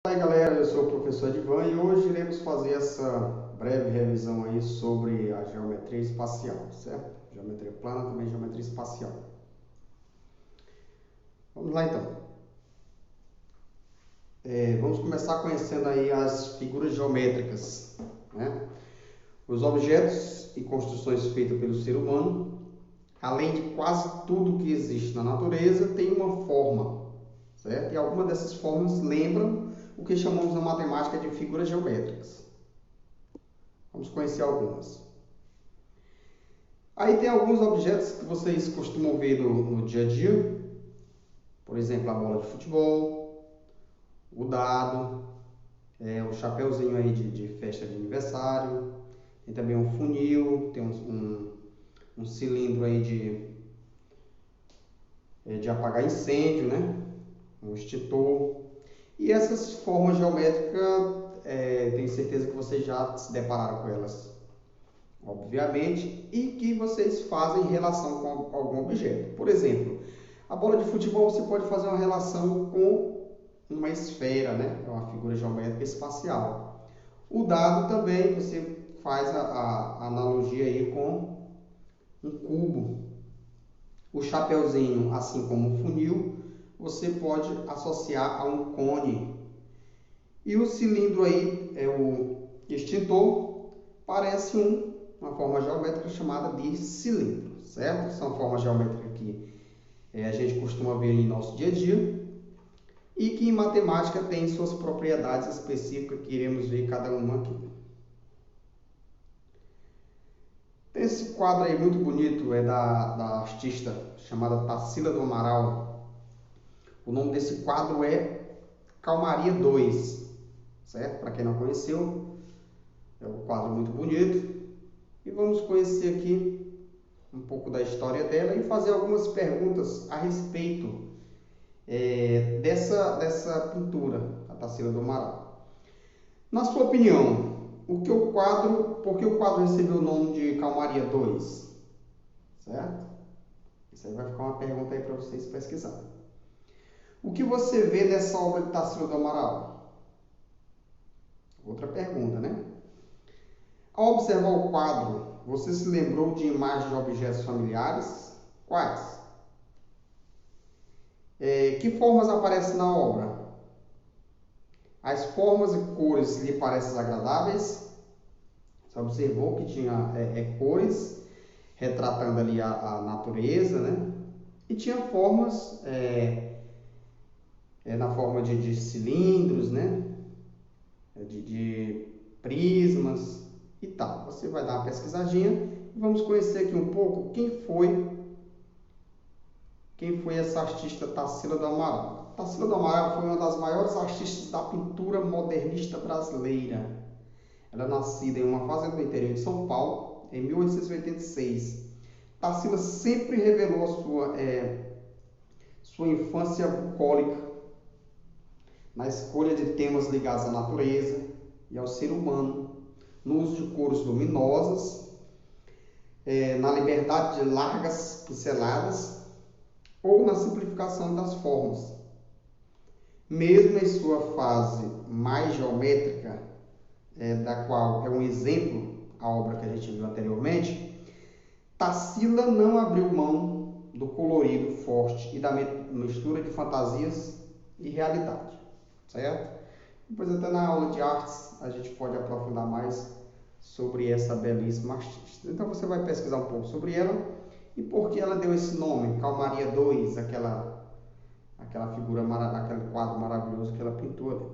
Fala aí, galera, eu sou o professor Edvan e hoje iremos fazer essa breve revisão aí sobre a geometria espacial, certo? Geometria plana, também geometria espacial. Vamos lá então. Vamos começar conhecendo aí as figuras geométricas, né? Os objetos e construções feitas pelo ser humano, além de quase tudo que existe na natureza, tem uma forma, certo? E algumas dessas formas lembram o que chamamos na matemática de figuras geométricas. Vamos conhecer algumas. Aí tem alguns objetos que vocês costumam ver no dia a dia, por exemplo, a bola de futebol, o dado, o chapeuzinho aí de festa de aniversário, tem também um funil, tem um cilindro aí de apagar incêndio, né? Um extintor. E essas formas geométricas, tenho certeza que vocês já se depararam com elas, obviamente, e que vocês fazem relação com algum objeto. Por exemplo, a bola de futebol você pode fazer uma relação com uma esfera, né? É uma figura geométrica espacial. O dado também você faz a analogia aí com um cubo. O chapeuzinho, assim como o funil, você pode associar a um cone. E o cilindro aí, o extintor, parece uma forma geométrica chamada de cilindro, certo? São formas geométricas que a gente costuma ver em nosso dia a dia e que em matemática tem suas propriedades específicas que iremos ver cada uma aqui. Esse quadro aí muito bonito é da artista chamada Tarsila do Amaral. O nome desse quadro é Calmaria 2, certo? Para quem não conheceu, é um quadro muito bonito. E vamos conhecer aqui um pouco da história dela e fazer algumas perguntas a respeito dessa pintura, a Tarsila do Amaral. Na sua opinião, por que o quadro recebeu o nome de Calmaria 2? Certo? Isso aí vai ficar uma pergunta aí para vocês pesquisarem. O que você vê nessa obra de Tarsila do Amaral? Outra pergunta, né? Ao observar o quadro, você se lembrou de imagens de objetos familiares? Quais? Que formas aparecem na obra? As formas e cores lhe parecem agradáveis? Você observou que tinha cores retratando ali a natureza, né? E tinha formas na forma de cilindros, né? De prismas e tal. Você vai dar uma pesquisadinha e vamos conhecer aqui um pouco quem foi essa artista Tarsila do Amaral. Tarsila do Amaral foi uma das maiores artistas da pintura modernista brasileira. Ela é nascida em uma fazenda do interior de São Paulo em 1886. Tarsila sempre revelou sua infância bucólica na escolha de temas ligados à natureza e ao ser humano, no uso de cores luminosas, na liberdade de largas pinceladas ou na simplificação das formas. Mesmo em sua fase mais geométrica, da qual é um exemplo a obra que a gente viu anteriormente, Tarsila não abriu mão do colorido forte e da mistura de fantasias e realidade, certo? Depois até na aula de artes a gente pode aprofundar mais sobre essa belíssima artista. Então você vai pesquisar um pouco sobre ela e por que ela deu esse nome, Calmaria 2, aquela figura, aquele quadro maravilhoso que ela pintou ali.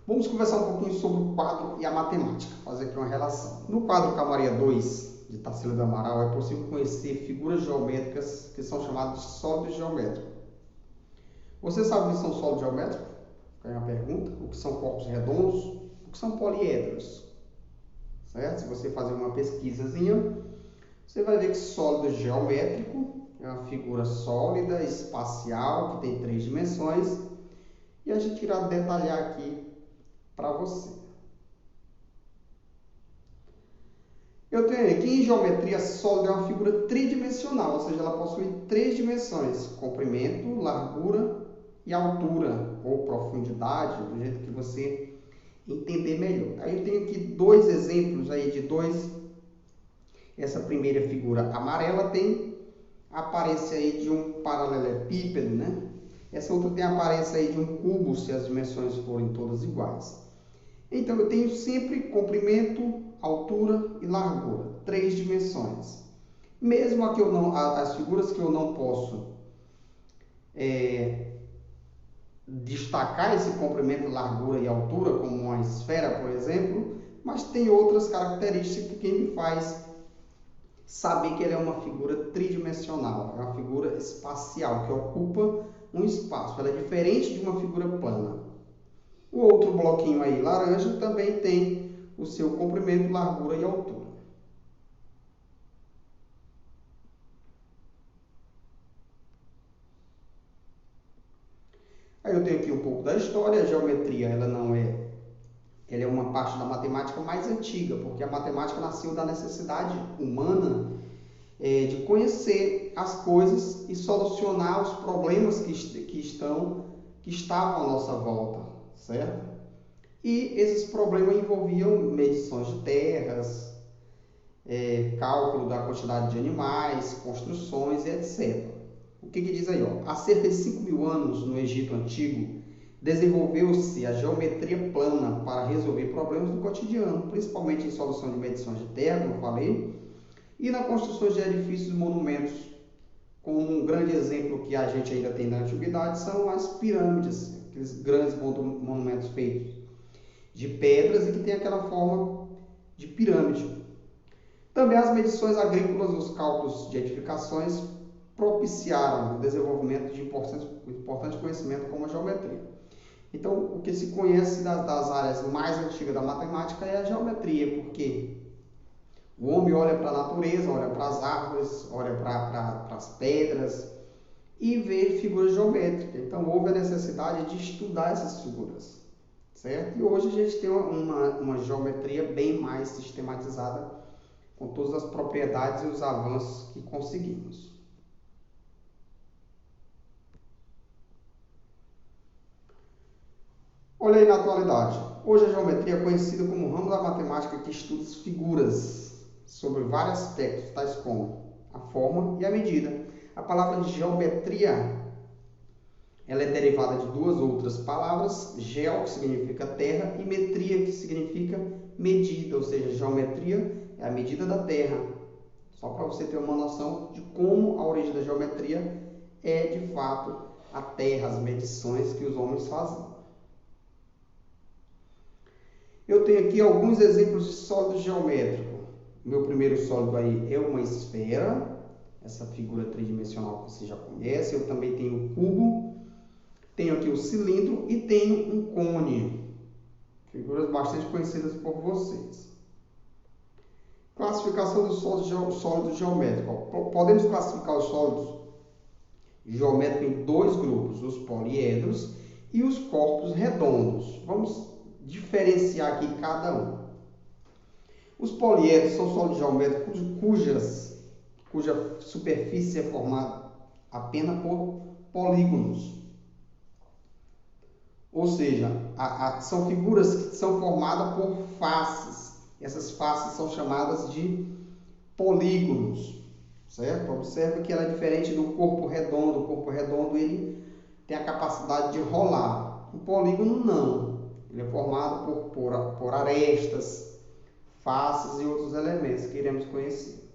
Vamos conversar um pouquinho sobre o quadro e a matemática, fazer aqui uma relação. No quadro Calmaria 2, de Tarsila do Amaral, é possível conhecer figuras geométricas que são chamadas de sólidos geométricos. Você sabe o que são sólidos geométricos? É uma pergunta. O que são corpos redondos? O que são poliedros? Certo? Se você fazer uma pesquisazinha, você vai ver que sólido geométrico é uma figura sólida, espacial, que tem 3 dimensões. E a gente irá detalhar aqui para você. Eu tenho aqui em geometria sólida é uma figura tridimensional, ou seja, ela possui 3 dimensões: comprimento, largura e altura, ou profundidade, do jeito que você entender melhor. Aí eu tenho aqui 2 exemplos aí de essa primeira figura amarela tem a aparência aí de um paralelepípedo, né? Essa outra tem a aparência aí de um cubo, se as dimensões forem todas iguais. Então eu tenho sempre comprimento, altura e largura, 3 dimensões. Mesmo as figuras que eu não posso destacar esse comprimento, largura e altura, como uma esfera, por exemplo, mas tem outras características que me faz saber que ele é uma figura tridimensional, é uma figura espacial, que ocupa um espaço. Ela é diferente de uma figura plana. O outro bloquinho aí, laranja, também tem o seu comprimento, largura e altura. Aí eu tenho aqui um pouco da história. A geometria, ela é uma parte da matemática mais antiga, porque a matemática nasceu da necessidade humana de conhecer as coisas e solucionar os problemas que estavam à nossa volta, certo? E esses problemas envolviam medições de terras, cálculo da quantidade de animais, construções, etc. O que diz aí? Há cerca de 5.000 anos, no Egito Antigo, desenvolveu-se a geometria plana para resolver problemas do cotidiano, principalmente em solução de medições de terra, como eu falei, e na construção de edifícios e monumentos. Como um grande exemplo que a gente ainda tem na antiguidade são as pirâmides, aqueles grandes monumentos feitos de pedras e que tem aquela forma de pirâmide. Também as medições agrícolas, os cálculos de edificações propiciaram o desenvolvimento de importante conhecimento como a geometria. Então, o que se conhece das áreas mais antigas da matemática é a geometria, porque o homem olha para a natureza, olha para as árvores, olha para as pedras e vê figuras geométricas. Então, houve a necessidade de estudar essas figuras, certo? E hoje a gente tem uma geometria bem mais sistematizada, com todas as propriedades e os avanços que conseguimos. Olha aí na atualidade. Hoje a geometria é conhecida como um ramo da matemática que estuda as figuras sobre vários aspectos, tais como a forma e a medida. A palavra geometria ela é derivada de 2 outras palavras, geo, que significa terra, e metria, que significa medida, ou seja, geometria é a medida da terra. Só para você ter uma noção de como a origem da geometria é, de fato, a terra, as medições que os homens fazem. Eu tenho aqui alguns exemplos de sólido geométrico. O meu primeiro sólido aí é uma esfera, essa figura tridimensional que você já conhece. Eu também tenho o cubo, tenho aqui o cilindro e tenho um cone. Figuras bastante conhecidas por vocês. Classificação do sólido geométrico. Podemos classificar os sólidos geométricos em 2 grupos, os poliedros e os corpos redondos. Vamos diferenciar aqui cada um. Os poliedros são sólidos geométricos cuja superfície é formada apenas por polígonos. Ou seja, são figuras que são formadas por faces. Essas faces são chamadas de polígonos, certo? Observe que ela é diferente do corpo redondo. O corpo redondo ele tem a capacidade de rolar. O polígono não. Ele é formado por arestas, faces e outros elementos que iremos conhecer.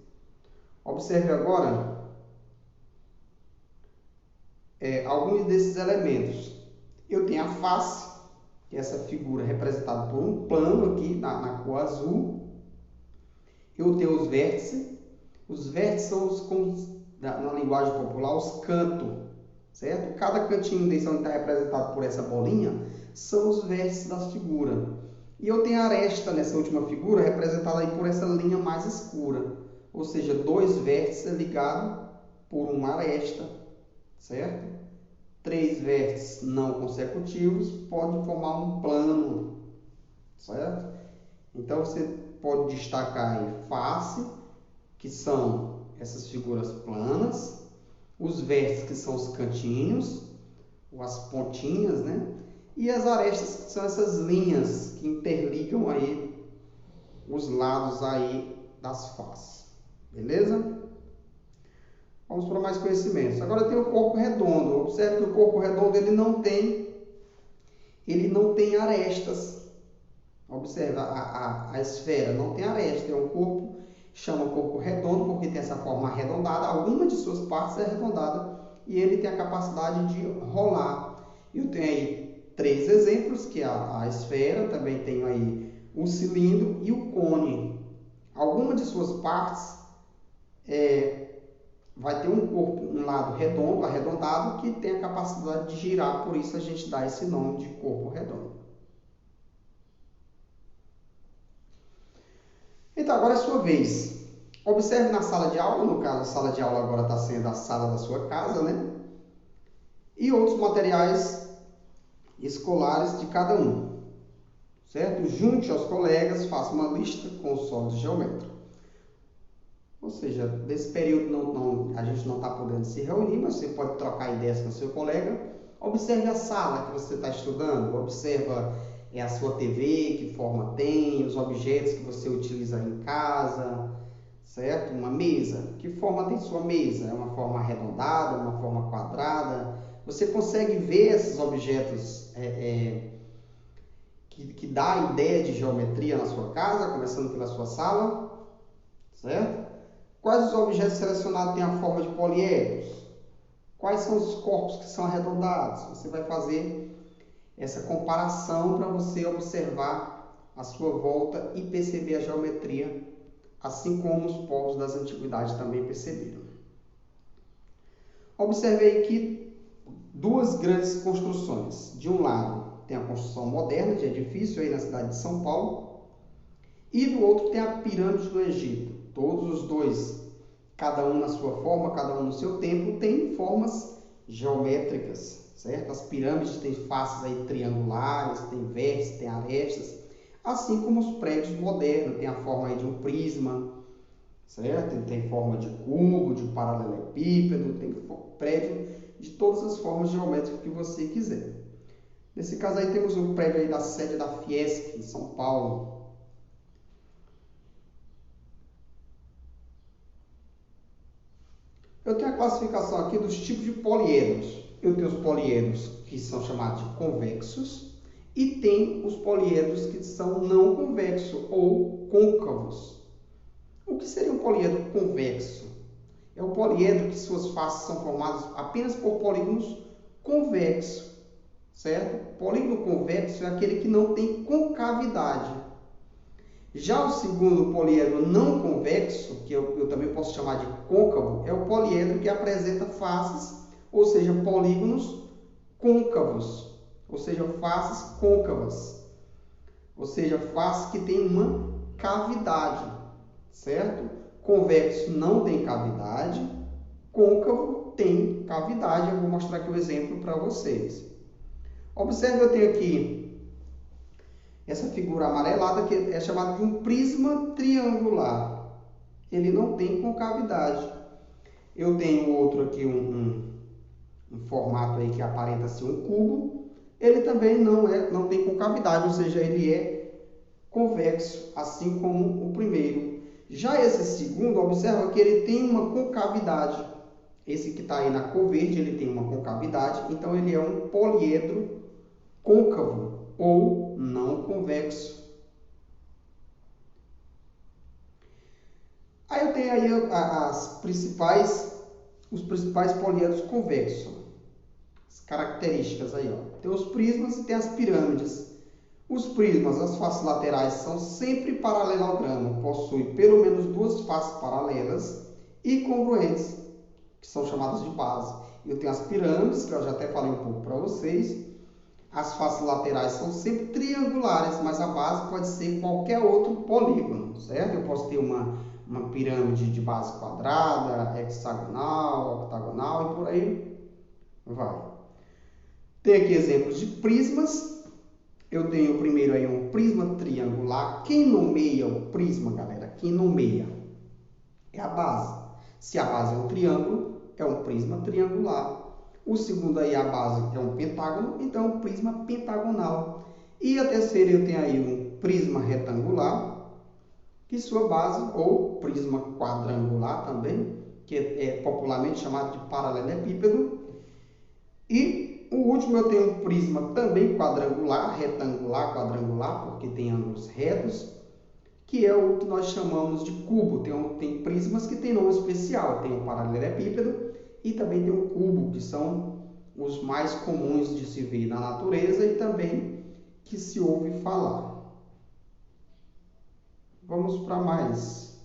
Observe agora alguns desses elementos. Eu tenho a face, que é essa figura representada por um plano aqui na cor azul. Eu tenho os vértices. Os vértices são na linguagem popular, os cantos, certo? Cada cantinho desse onde está representado por essa bolinha são os vértices da figura. E eu tenho a aresta nessa última figura, representada aí por essa linha mais escura. Ou seja, 2 vértices ligados por uma aresta, certo? 3 vértices não consecutivos podem formar um plano, certo? Então, você pode destacar aí face, que são essas figuras planas, os vértices, que são os cantinhos, ou as pontinhas, né? E as arestas, que são essas linhas que interligam aí os lados aí das faces. Beleza? Vamos para mais conhecimentos. Agora tem o corpo redondo. Observe que o corpo redondo ele não tem arestas. Observe, a esfera não tem aresta. É um corpo, chama corpo redondo porque tem essa forma arredondada. Alguma de suas partes é arredondada e ele tem a capacidade de rolar. Eu tenho aí 3 exemplos, que é a esfera, também tenho aí o cilindro e o cone. Alguma de suas partes vai ter um corpo, um lado redondo, arredondado, que tem a capacidade de girar, por isso a gente dá esse nome de corpo redondo. Então, agora é a sua vez. Observe na sala de aula, no caso, a sala de aula agora está sendo a sala da sua casa, né? E outros materiais escolares de cada um, certo? Junte aos colegas, faça uma lista com os sólidos geométricos. Ou seja, nesse período a gente não está podendo se reunir, mas você pode trocar ideias com o seu colega. Observe a sala que você está estudando, observa a sua TV, que forma tem, os objetos que você utiliza em casa, certo? Uma mesa, que forma tem sua mesa? É uma forma arredondada, uma forma quadrada? Você consegue ver esses objetos que dá a ideia de geometria na sua casa, começando pela sua sala, certo? Quais os objetos selecionados têm a forma de poliedros? Quais são os corpos que são arredondados? Você vai fazer essa comparação para você observar a sua volta e perceber a geometria, assim como os povos das antiguidades também perceberam. Observei aqui 2 grandes construções. De um lado tem a construção moderna de edifício aí na cidade de São Paulo, e do outro tem a pirâmide do Egito. Todos os dois, cada um na sua forma, cada um no seu tempo, tem formas geométricas, certo? As pirâmides têm faces aí triangulares, tem vértices, tem arestas, assim como os prédios modernos, tem a forma aí de um prisma, certo? Tem forma de cubo, de paralelepípedo, tem prédio de todas as formas geométricas que você quiser. Nesse caso aí temos um prédio aí da sede da Fiesc, em São Paulo. Eu tenho a classificação aqui dos tipos de poliedros. Eu tenho os poliedros que são chamados de convexos e tem os poliedros que são não convexos ou côncavos. O que seria um poliedro convexo? É um poliedro que suas faces são formadas apenas por polígonos convexos, certo? Polígono convexo é aquele que não tem concavidade. Já o segundo poliedro não convexo, que eu também posso chamar de côncavo, é o poliedro que apresenta faces, ou seja, polígonos côncavos, ou seja, faces côncavas, ou seja, faces que têm uma cavidade, certo? Convexo não tem cavidade, côncavo tem cavidade. Eu vou mostrar aqui o exemplo para vocês. Observe, eu tenho aqui essa figura amarelada, que é chamada de um prisma triangular. Ele não tem concavidade. Eu tenho outro aqui, um formato aí que aparenta ser um cubo. Ele também não tem concavidade, ou seja, ele é convexo, assim como o primeiro. Já esse segundo, observa que ele tem uma concavidade. Esse que está aí na cor verde, ele tem uma concavidade, então ele é um poliedro côncavo ou não convexo. Aí eu tenho aí os principais poliedros convexos. As características aí, ó. Tem os prismas e tem as pirâmides. Os prismas, as faces laterais são sempre paralelogramo, possuem pelo menos 2 faces paralelas e congruentes, que são chamadas de base. Eu tenho as pirâmides, que eu já até falei um pouco para vocês. As faces laterais são sempre triangulares, mas a base pode ser qualquer outro polígono, certo? Eu posso ter uma pirâmide de base quadrada, hexagonal, octagonal e por aí vai. Tem aqui exemplos de prismas. Eu tenho primeiro aí um prisma triangular. Quem nomeia o prisma, galera? Quem nomeia é a base. Se a base é um triângulo, é um prisma triangular. O segundo aí, a base é um pentágono, então é um prisma pentagonal. E a terceira eu tenho aí um prisma retangular, que sua base, ou prisma quadrangular também, que é popularmente chamado de paralelepípedo. E o último eu tenho um prisma também quadrangular, retangular, quadrangular, porque tem ângulos retos, que é o que nós chamamos de cubo. Tem prismas que tem nome especial, tem o paralelepípedo e também tem o cubo, que são os mais comuns de se ver na natureza e também que se ouve falar. Vamos para mais.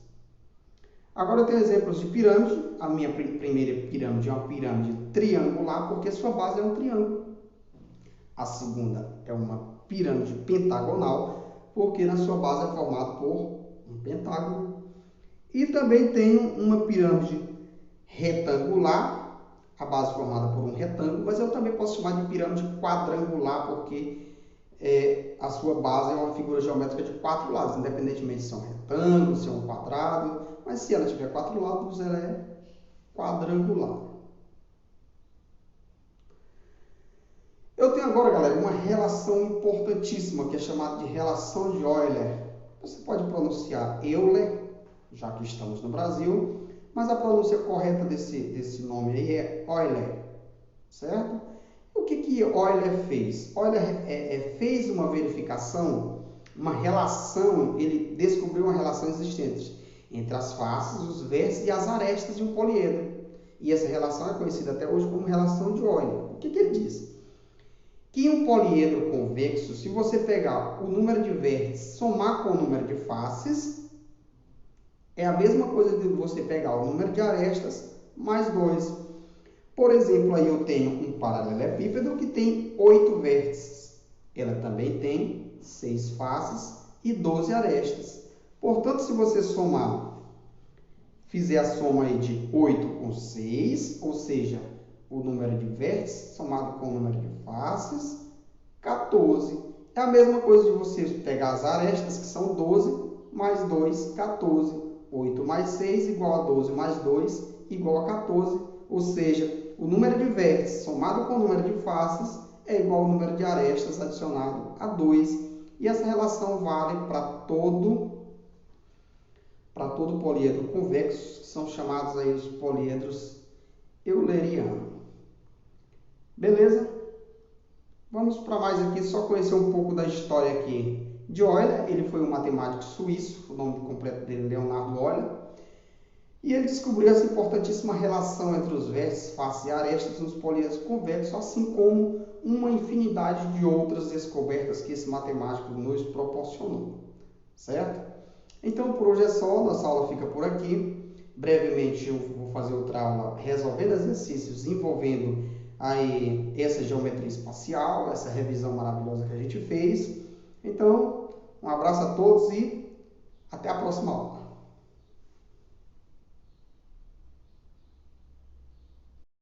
Agora eu tenho exemplos de pirâmide. A minha primeira pirâmide é uma pirâmide triangular, porque sua base é um triângulo. A segunda é uma pirâmide pentagonal, porque na sua base é formado por um pentágono. E também tenho uma pirâmide retangular, a base formada por um retângulo, mas eu também posso chamar de pirâmide quadrangular, porque a sua base é uma figura geométrica de 4 lados, independentemente se é um retângulo, se é um quadrado, mas se ela tiver 4 lados, ela é quadrangular. Eu tenho agora, galera, uma relação importantíssima, que é chamada de relação de Euler. Você pode pronunciar Euler, já que estamos no Brasil, mas a pronúncia correta desse nome aí é Euler, certo? O que Euler fez? Euler fez uma verificação, uma relação, ele descobriu uma relação existente entre as faces, os vértices e as arestas de um poliedro. E essa relação é conhecida até hoje como relação de Euler. O que ele diz? Que um poliedro convexo, se você pegar o número de vértices, somar com o número de faces, é a mesma coisa de você pegar o número de arestas mais 2. Por exemplo, aí eu tenho um paralelepípedo que tem 8 vértices. Ela também tem 6 faces e 12 arestas. Portanto, se você somar, fizer a soma aí de 8 com 6, ou seja, o número de vértices somado com o número de faces, 14. É a mesma coisa de você pegar as arestas, que são 12, mais 2, 14. 8 mais 6 igual a 12 mais 2 igual a 14. Ou seja, o número de vértices somado com o número de faces é igual ao número de arestas adicionado a 2. E essa relação vale para todo poliedro convexo, que são chamados aí os poliedros eulerianos. Beleza? Vamos para mais aqui, só conhecer um pouco da história aqui de Euler. Ele foi um matemático suíço, o nome completo dele é Leonardo Euler. E ele descobriu essa importantíssima relação entre os vértices, faces e arestas nos poliedros convexos, assim como uma infinidade de outras descobertas que esse matemático nos proporcionou. Certo? Então, por hoje é só. Nossa aula fica por aqui. Brevemente eu vou fazer outra aula resolvendo exercícios envolvendo aí essa geometria espacial, essa revisão maravilhosa que a gente fez. Então, um abraço a todos e até a próxima aula.